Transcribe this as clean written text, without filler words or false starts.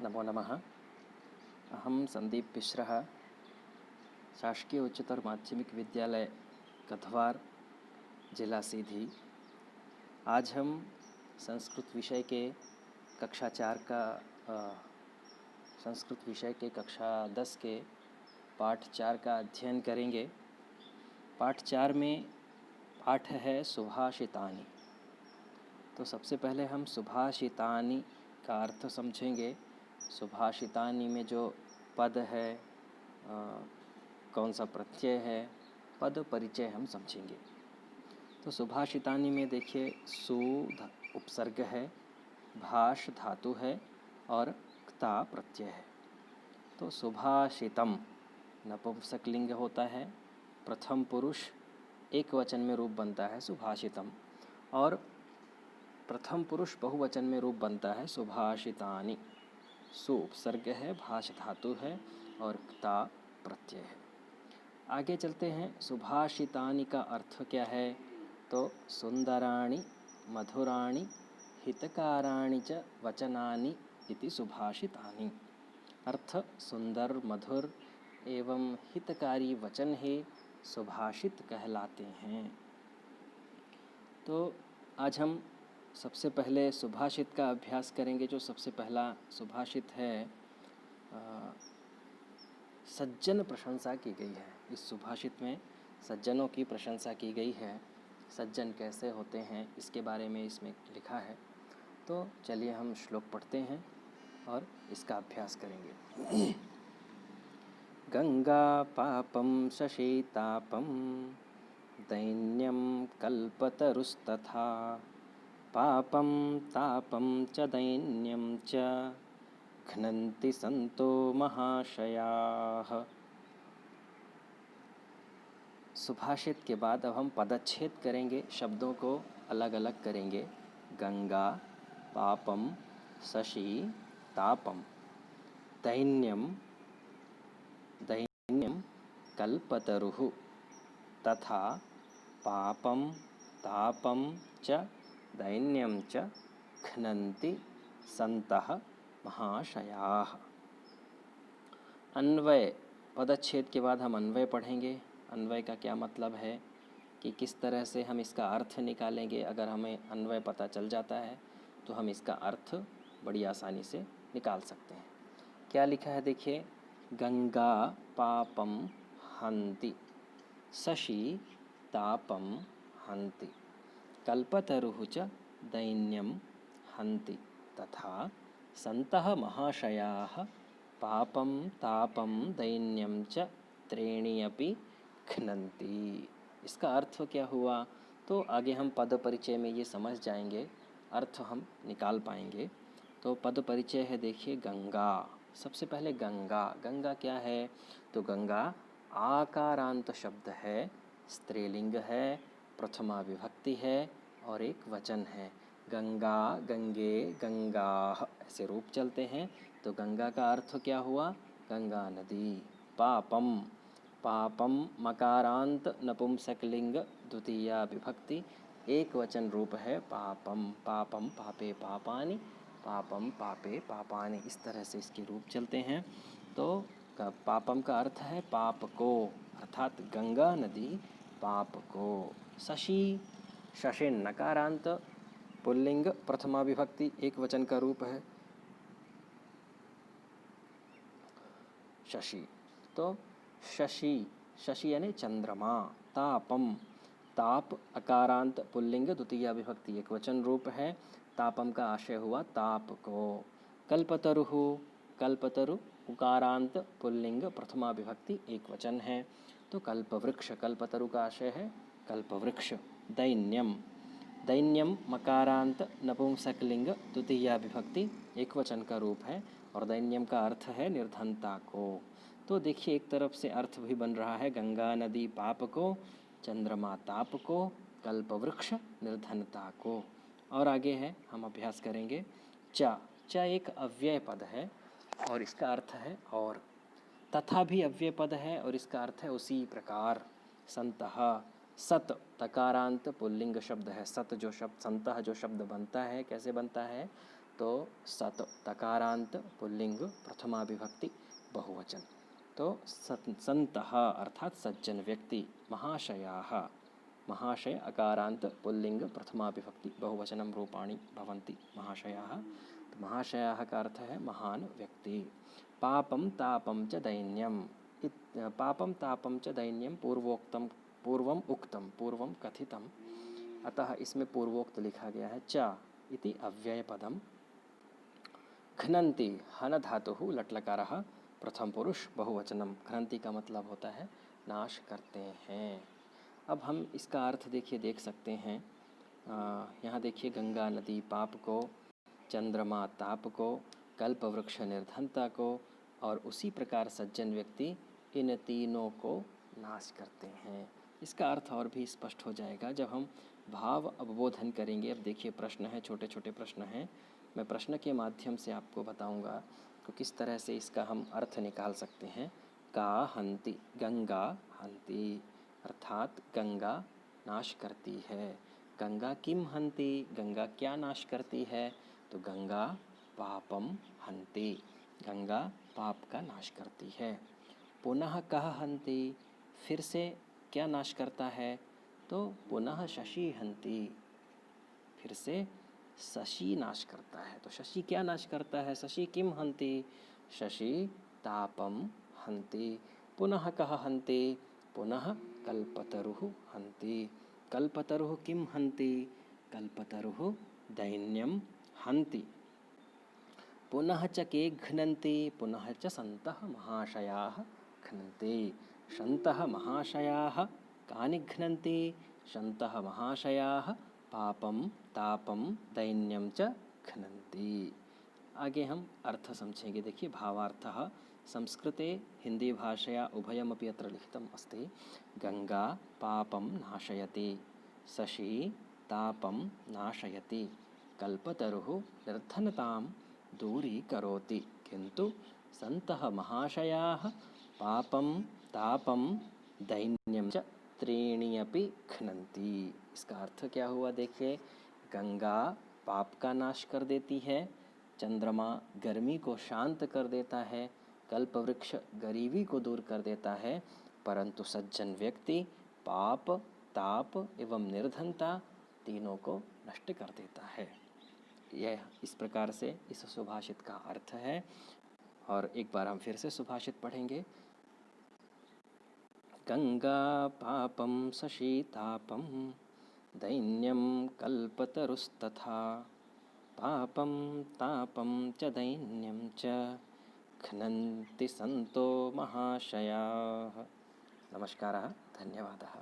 नमो नमः। अहं संदीप मिश्रः, शासकीय उच्चतर माध्यमिक विद्यालय कथवार, जिला सीधी। आज हम संस्कृत विषय के कक्षा 4 का संस्कृत विषय के कक्षा 10 के पाठ 4 का अध्ययन करेंगे। पाठ 4 में पाठ है सुभाषितानि। तो सबसे पहले हम सुभाषितानि का अर्थ समझेंगे। सुभाषितानि में जो पद है, कौन सा प्रत्यय है, पद परिचय हम समझेंगे। तो सुभाषितानि में देखिए, सु उपसर्ग है, भाष धातु है और क्ता प्रत्यय है। तो सुभाषितम नपुंसकलिंग होता है, प्रथम पुरुष एक वचन में रूप बनता है सुभाषितम, और प्रथम पुरुष बहुवचन में रूप बनता है सुभाषितानि। सु उपसर्ग है, भाष धातु है और क्ता प्रत्यय है। आगे चलते हैं। सुभाषितानि का अर्थ क्या है? तो सुंदराणि मधुराणि हितकाराणि च वचनानि इति सुभाषितानि। अर्थ सुंदर, मधुर एवं हितकारी वचन ही सुभाषित कहलाते हैं। तो आज हम सबसे पहले सुभाषित का अभ्यास करेंगे। जो सबसे पहला सुभाषित है, सज्जन प्रशंसा की गई है। इस सुभाषित में सज्जनों की प्रशंसा की गई है। सज्जन कैसे होते हैं इसके बारे में इसमें लिखा है। तो चलिए हम श्लोक पढ़ते हैं और इसका अभ्यास करेंगे। गंगा पापम शशीतापम दैन्यम कल्पतरुस्तथा पापम तापम च दैन्यम च घ्नन्ति संतो महाशयाः। सुभाषित के बाद अब हम पदच्छेद करेंगे, शब्दों को अलग अलग करेंगे। गंगा, पापम, शशि, तापम, दैन्यम, दैन्यम कल्पतरुः, तथा पापम तापम च दैन्यम च घ्नन्ति संतः महाशयाः। अन्वय, पदच्छेद के बाद हम अन्वय पढ़ेंगे। अन्वय का क्या मतलब है कि किस तरह से हम इसका अर्थ निकालेंगे। अगर हमें अन्वय पता चल जाता है तो हम इसका अर्थ बड़ी आसानी से निकाल सकते हैं। क्या लिखा है देखिए, गंगा पापम हन्ति, शशि तापम हन्ति, कल्पतरुः च दैन्यम हन्ति, तथा संतः महाशयाः पापम तापम दैन्यम च त्रीणि अपि घ्नन्ति। इसका अर्थ क्या हुआ? तो आगे हम पद परिचय में ये समझ जाएंगे, अर्थ हम निकाल पाएंगे। तो पद परिचय है, देखिए गंगा। सबसे पहले गंगा, गंगा क्या है? तो गंगा आकारांत शब्द है, स्त्रीलिंग है, प्रथमा विभक्ति है और एक वचन है। गंगा, गंगे, गंगाः ऐसे रूप चलते हैं। तो गंगा का अर्थ क्या हुआ? गंगा नदी। पापम, पापम मकारांत नपुंसकलिंग द्वितीया विभक्ति, एक वचन रूप है पापम। पापम पापे पापानि, पापम पापे पापानि, इस तरह से इसके रूप चलते हैं। तो पापम का अर्थ है पाप को, अर्थात गंगा नदी पाप को। शशि, शशिन नकारांत पुल्लिंग प्रथमा विभक्ति, एक वचन का रूप है शशि। तो शशि, शशि यानी चंद्रमा। तापम, ताप अकारांत पुल्लिंग द्वितीया विभक्ति, एक वचन रूप है। तापम का आशय हुआ ताप को। कल्पतरुः, कल्पतरु उकारांत पुल्लिंग प्रथमा विभक्ति, एक वचन है। तो कल्पवृक्ष, कल्पतरु का आशय है कल्पवृक्ष। दैन्यम, दैन्यम मकारांत नपुंसकलिंग द्वितीया विभक्ति, एक वचन का रूप है और दैन्यम का अर्थ है निर्धनता को। तो देखिए, एक तरफ से अर्थ भी बन रहा है, गंगा नदी पाप को, चंद्रमा ताप को, कल्पवृक्ष निर्धनता को। और आगे है, हम अभ्यास करेंगे। च, च एक अव्यय पद है और इसका अर्थ है और। तथा भी अव्यय पद है और इसका अर्थ है उसी प्रकार। संतः, सत तकारांत पुल्लिंग शब्द है। सत जो शब्द, संतः जो शब्द बनता है, कैसे बनता है? तो तो सत तकारांत पुल्लिंग प्रथमा विभक्ति बहुवचन। तो संतः अर्थात सज्जन व्यक्ति, महाशयाः महाशय अकारांत पुल्लिंग प्रथमा विभक्ति बहुवचनम रूपाणि भवन्ति महाशयाः। तो महाशयाः का अर्थ है महान व्यक्ति। पापम तापम च दैन्यम, पापम तापम च दैन्यम पूर्वम उक्तम पूर्वम कथितम, अतः इसमें पूर्वोक्त लिखा गया है। च इति अव्ययपदम, घ्नन्ति हन धातुः लट्लकारः प्रथम पुरुष बहुवचनम, घ्नन्ति का मतलब होता है नाश करते हैं। अब हम इसका अर्थ देख सकते हैं। यहाँ देखिए, गंगा नदी पाप को, चंद्रमा ताप को, कल्प वृक्ष निर्धनता को और उसी प्रकार सज्जन व्यक्ति इन तीनों को नाश करते हैं। इसका अर्थ और भी स्पष्ट हो जाएगा जब हम भाव अवबोधन करेंगे। अब देखिए, प्रश्न है, छोटे छोटे प्रश्न हैं, मैं प्रश्न के माध्यम से आपको बताऊंगा तो किस तरह से इसका हम अर्थ निकाल सकते हैं। का हंति, गंगा हंति अर्थात गंगा नाश करती है। गंगा किम हंति, गंगा क्या नाश करती है, तो गंगा पापम हंति, गंगा पाप का नाश करती है। पुनः कह हंति, फिर से क्या नाश करता है, तो पुनः शशि हंति, फिर से शशि नाश करता है। तो शशि क्या नाश करता है, शशि किम हंति, शशि तापम हंति। पुनः कह हंति, पुनः कल्पतरुः हंति, कल्पतरुः किम हंति, कल्पतरुः दैन्यम हंति। पुनः च के घ्नन्ति, पुनः च सन्तः महाशयाः घ्नन्ति, सन्तः महाशयाः कानि घ्नन्ति, सन्तः महाशयाः पापम तापम दैन्यम च घ्नन्ति। आगे हम अर्थ समझेंगे। देखिए, भावार्थः संस्कृते हिंदी भाषया उभयमपि अत्र लिखितम् अस्ति। गंगा पापम नाशयति, शशि तापम नाशयति, कल्पतरुः निर्धनतां दूरीकरोति, किंतु सन्तः महाशयाः पापम तापम दैन्यम च त्रीणि अपि घ्नन्ति। इसका अर्थ क्या हुआ, देखिए, गंगा पाप का नाश कर देती है, चंद्रमा गर्मी को शांत कर देता है, कल्पवृक्ष गरीबी को दूर कर देता है, परंतु सज्जन व्यक्ति पाप ताप एवं निर्धनता तीनों को नष्ट कर देता है। यह इस प्रकार से इस सुभाषित का अर्थ है। और एक बार हम फिर से सुभाषित पढ़ेंगे। गंगा पापम शशीतापम दैन्यम कल्पतरुस्तथा, पापम तापम च दैन्यम च घ्नन्ति संतो महाशयाः। नमस्कारः, धन्यवादः।